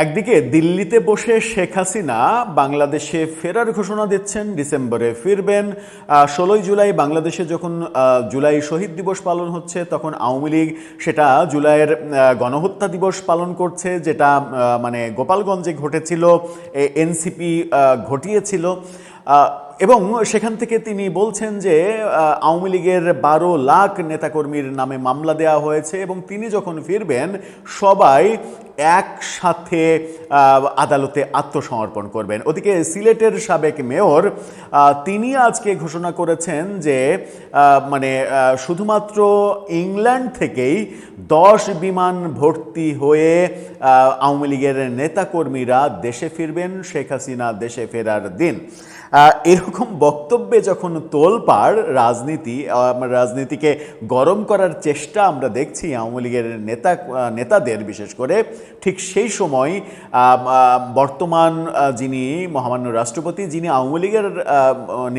একদিকে দিল্লিতে বসে শেখ হাসিনা বাংলাদেশে ফেরার ঘোষণা দিচ্ছেন, ডিসেম্বরে ফিরবেন। 16ই জুলাই বাংলাদেশে যখন জুলাই শহীদ দিবস পালন হচ্ছে, তখন আওয়ামী লীগ সেটা জুলাইয়ের গণহত্যা দিবস পালন করছে, যেটা মানে গোপালগঞ্জে ঘটেছিল, এনসিপি ঘটিয়েছিল। এবং সেখান থেকে তিনি বলছেন যে আওয়ামী লীগের 12 লাখ নেতাকর্মীর নামে মামলা দেওয়া হয়েছে এবং তিনি যখন ফিরবেন সবাই একসাথে আদালতে আত্মসমর্পণ করবেন। ওদিকে সিলেটের সাবেক মেয়র তিনি আজকে ঘোষণা করেছেন যে মানে শুধুমাত্র ইংল্যান্ড থেকেই 10 বিমান ভর্তি হয়ে আওয়ামী লীগের নেতাকর্মীরা দেশে ফিরবেন শেখ হাসিনা দেশে ফেরার দিন। এরকম বক্তব্যে যখন তোলপাড় রাজনীতিকে গরম করার চেষ্টা আমরা দেখছি আওয়ামী লীগের নেতাদের, বিশেষ করে ঠিক সেই সময় বর্তমান যিনি মহামান্য রাষ্ট্রপতি, যিনি আওয়ামী লীগের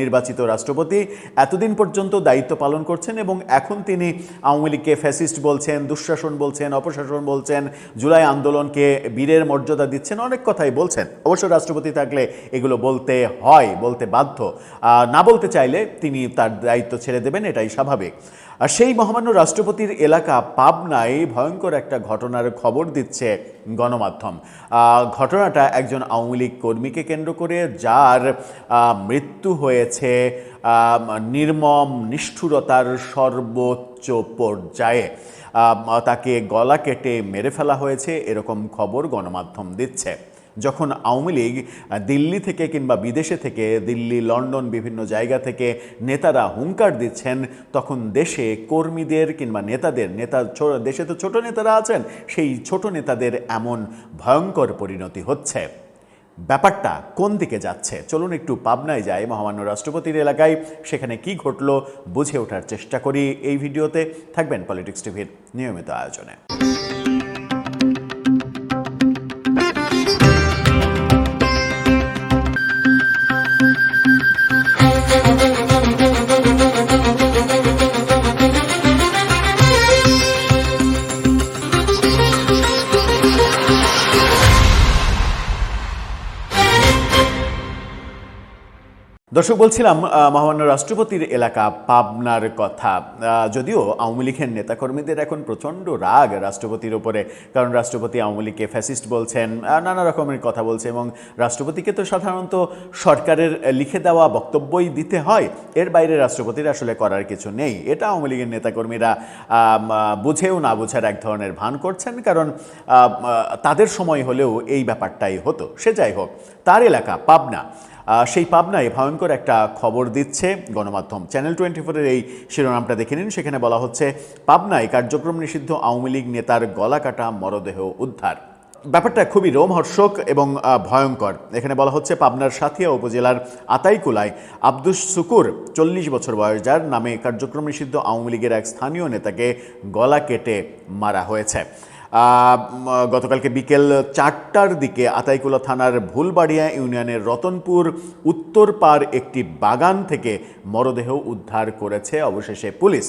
নির্বাচিত রাষ্ট্রপতি, এতদিন পর্যন্ত দায়িত্ব পালন করছেন এবং এখন তিনি আওয়ামী লীগকে ফ্যাসিস্ট বলছেন, দুঃশাসন বলছেন, অপশাসন বলছেন, জুলাই আন্দোলনকে বীরের মর্যাদা দিচ্ছেন, অনেক কথাই বলছেন। অবশ্য রাষ্ট্রপতি থাকলে এগুলো বলতে হয়, বলতে বাধ্য। না বলতে চাইলে তিনি তার দায়িত্ব ছেড়ে দেবেন, এটাই স্বাভাবিক। আর সেই মহামান্য রাষ্ট্রপতির এলাকা পাবনায় ভয়ঙ্কর একটা ঘটনার খবর দিচ্ছে গণমাধ্যম। ঘটনাটা একজন আওয়ামী লীগ কর্মীকে কেন্দ্র করে, যার মৃত্যু হয়েছে নির্মম নিষ্ঠুরতার সর্বোচ্চ পর্যায়ে। তাকে গলা কেটে মেরে ফেলা হয়েছে, এরকম খবর গণমাধ্যম দিচ্ছে। যখন আওয়ামী লীগ দিল্লি থেকে কিংবা বিদেশে থেকে, দিল্লি, লন্ডন, বিভিন্ন জায়গা থেকে নেতারা হুঙ্কার দিচ্ছেন, তখন দেশে কর্মীদের কিংবা দেশে তো ছোট নেতারা আছেন, সেই ছোট নেতাদের এমন ভয়ঙ্কর পরিণতি হচ্ছে। ব্যাপারটা কোন দিকে যাচ্ছে? চলুন একটু পাবনায় যাই, মহামান্য রাষ্ট্রপতির এলাকায়। সেখানে কি ঘটলো বুঝে ওঠার চেষ্টা করি এই ভিডিওতে। থাকবেন পলিটিক্স টিভির নিয়মিত আয়োজনে। দর্শক, বলছিলাম মহামান্য রাষ্ট্রপতির এলাকা পাবনার কথা। যদিও আওয়ামী লীগের নেতাকর্মীদের এখন প্রচণ্ড রাগ রাষ্ট্রপতির ওপরে, কারণ রাষ্ট্রপতি আওয়ামী লীগকে ফ্যাসিস্ট বলছেন, নানা রকমের কথা বলছে, এবং রাষ্ট্রপতিকে তো সাধারণত সরকারের লিখে দেওয়া বক্তব্যই দিতে হয়, এর বাইরে রাষ্ট্রপতির আসলে করার কিছু নেই। এটা আওয়ামী লীগের নেতাকর্মীরা বুঝেও না বুঝার এক ধরনের ভান করছেন, কারণ তাদের সময় হলেও এই ব্যাপারটাই হতো। সে যাই হোক, তার এলাকা পাবনা, সেই পাবনায় ভয়ঙ্কর একটা খবর দিচ্ছে গণমাধ্যম। চ্যানেল 24-এর এই শিরোনামটা দেখে নিন। সেখানে বলা হচ্ছে, পাবনায় কার্যক্রম নিষিদ্ধ আওয়ামী লীগ নেতার গলা কাটা মরদেহ উদ্ধার। ব্যাপারটা খুবই রোমহর্ষক এবং ভয়ঙ্কর। এখানে বলা হচ্ছে, পাবনার সাথিয়া উপজেলার আতাইকুলায় আব্দুস শুকুর, 40 বছর বয়স, যার নামে কার্যক্রম নিষিদ্ধ আওয়ামী লীগের এক স্থানীয় নেতাকে গলা কেটে মারা হয়েছে। গতকালকে বিকেল 4টার দিকে আতাইকুলা থানার ভুলবাড়িয়া ইউনিয়নের রতনপুর উত্তরপাড় একটি বাগান থেকে মরদেহ উদ্ধার করেছে অবশেষে পুলিশ।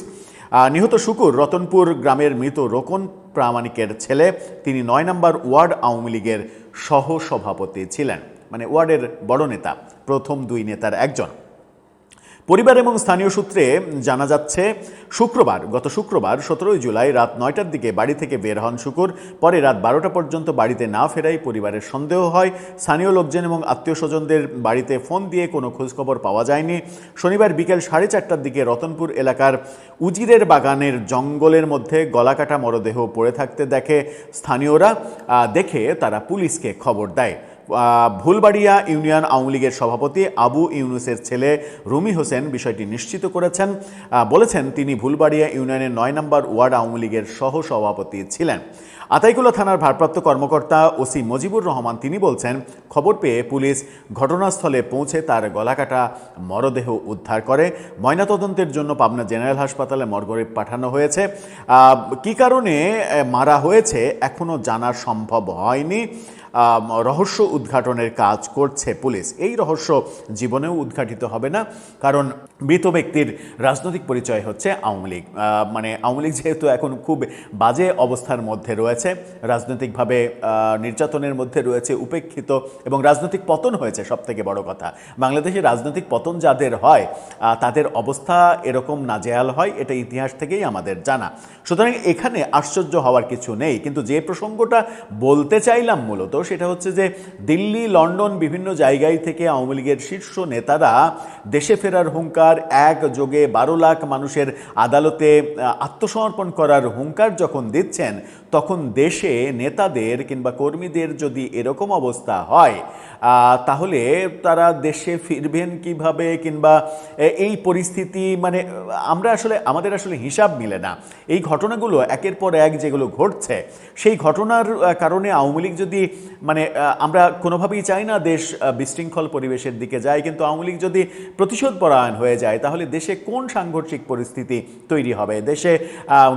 নিহত শুকুর রতনপুর গ্রামের মৃত রোকন প্রামাণিকের ছেলে। তিনি 9 নম্বর ওয়ার্ড আওয়ামী লীগের সহসভাপতি ছিলেন, মানে ওয়ার্ডের বড় নেতা, প্রথম 2 নেতার একজন। পরিবার এবং স্থানীয় সূত্রে জানা যাচ্ছে, গত শুক্রবার 17 জুলাই রাত 9টার দিকে বাড়ি থেকে বের হন শুকুর। পরে রাত 12টা পর্যন্ত বাড়িতে না ফেরায় পরিবারের সন্দেহ হয়। স্থানীয় লোকজন এবং আত্মীয় স্বজনদের বাড়িতে ফোন দিয়ে কোনো খোঁজখবর পাওয়া যায়নি। শনিবার বিকেল 4:30টার দিকে রতনপুর এলাকার উজিরের বাগানের জঙ্গলের মধ্যে গলাকাটা মরদেহ পড়ে থাকতে দেখে স্থানীয়রা। দেখে তারা পুলিশকে খবর দেয়। ভুলবাড়িয়া ইউনিয়ন আওয়ামী লীগের সভাপতি আবু ইউনুসের ছেলে রুমি হোসেন বিষয়টি নিশ্চিত করেছেন। বলেছেন, তিনি ভুলবাড়িয়া ইউনিয়নের 9 নম্বর ওয়ার্ড আওয়ামী লীগের সহসভাপতি ছিলেন। আতাইকুলা থানার ভারপ্রাপ্ত কর্মকর্তা ওসি মজিবুর রহমান তিনি বলছেন, খবর পেয়ে পুলিশ ঘটনাস্থলে পৌঁছে তার গলাকাটা মরদেহ উদ্ধার করে। ময়নাতদন্তের জন্য পাবনা জেনারেল হাসপাতালে মর্গে পাঠানো হয়েছে। কী কারণে মারা হয়েছে এখনও জানা সম্ভব হয়নি। রহস্য উদ্ঘাটনের কাজ করছে পুলিশ। এই রহস্য জীবনেও উদ্ঘাটিত হবে না, কারণ মৃত ব্যক্তির রাজনৈতিক পরিচয় হচ্ছে আওয়ামী লীগ। মানে আওয়ামী লীগ যেহেতু এখন খুব বাজে অবস্থার মধ্যে রয়েছে, রয়েছে, রাজনৈতিকভাবে নির্যাতনের মধ্যে রয়েছে, উপেক্ষিত এবং রাজনৈতিক পতন হয়েছে। সবথেকে বড় কথা, বাংলাদেশে রাজনৈতিক পতন যাদের হয় তাদের অবস্থা এরকম নাজেহাল হয়, এটা ইতিহাস থেকেই আমাদের জানা। সুতরাং এখানে আশ্চর্য হওয়ার কিছু নেই। কিন্তু যে প্রসঙ্গটা বলতে চাইলাম মূলত সেটা হচ্ছে যে দিল্লি, লন্ডন, বিভিন্ন জায়গায় থেকে আওয়ামী লীগের শীর্ষ নেতারা দেশে ফেরার হুঙ্কার, একযোগে 12 লাখ মানুষের আদালতে আত্মসমর্পণ করার হুঙ্কার যখন দিচ্ছেন, তখন দেশে নেতাদের কিংবা কর্মীদের যদি এরকম অবস্থা হয় তাহলে তারা দেশে ফিরবেন কিভাবে, কিংবা এই পরিস্থিতি মানে আমাদের আসলে হিসাব মিলে না। এই ঘটনাগুলো একের পর এক যেগুলো ঘটছে, সেই ঘটনার কারণে আওয়ামী লীগ যদি আমরা কোনোভাবেই চাই না দেশ বিশৃঙ্খল পরিবেশের দিকে যায়, কিন্তু আওয়ামী লীগ যদি প্রতিশোধ পরায়ণ হয়ে যায় তাহলে দেশে কোন সাংঘর্ষিক পরিস্থিতি তৈরি হবে? দেশে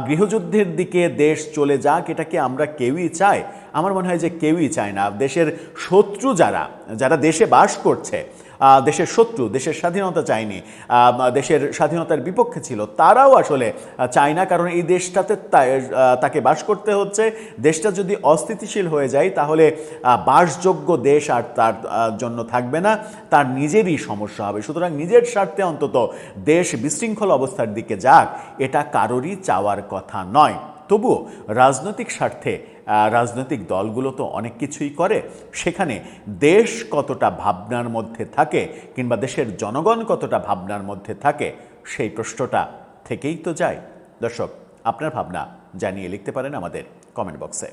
গৃহযুদ্ধের দিকে দেশ চলে যাক, এটা কি আমরা কেউই চাই? আমার মনে হয় যে কেউই চায় না। দেশের শত্রু যারা দেশে বাস করছে, দেশের শত্রু, দেশের স্বাধীনতা চায়নি, দেশের স্বাধীনতার বিপক্ষে ছিল, তারাও আসলে চায় না। কারণ এই দেশটাতে তাকে বাস করতে হচ্ছে। দেশটা যদি অস্থিতিশীল হয়ে যায় তাহলে বাসযোগ্য দেশ আর তার জন্য থাকবে না, তার নিজেরই সমস্যা হবে। সুতরাং নিজের স্বার্থে অন্তত দেশ বিশৃঙ্খল অবস্থার দিকে যাক, এটা কারোরই চাওয়ার কথা নয়। তবুও রাজনৈতিক স্বার্থে রাজনৈতিক দলগুলো তো অনেক কিছুই করে। সেখানে দেশ কতটা ভাবনার মধ্যে থাকে কিংবা দেশের জনগণ কতটা ভাবনার মধ্যে থাকে, সেই প্রশ্নটা থেকেই তো যায়। দর্শক, আপনার ভাবনা জানিয়ে লিখতে পারেন আমাদের কমেন্ট বক্সে।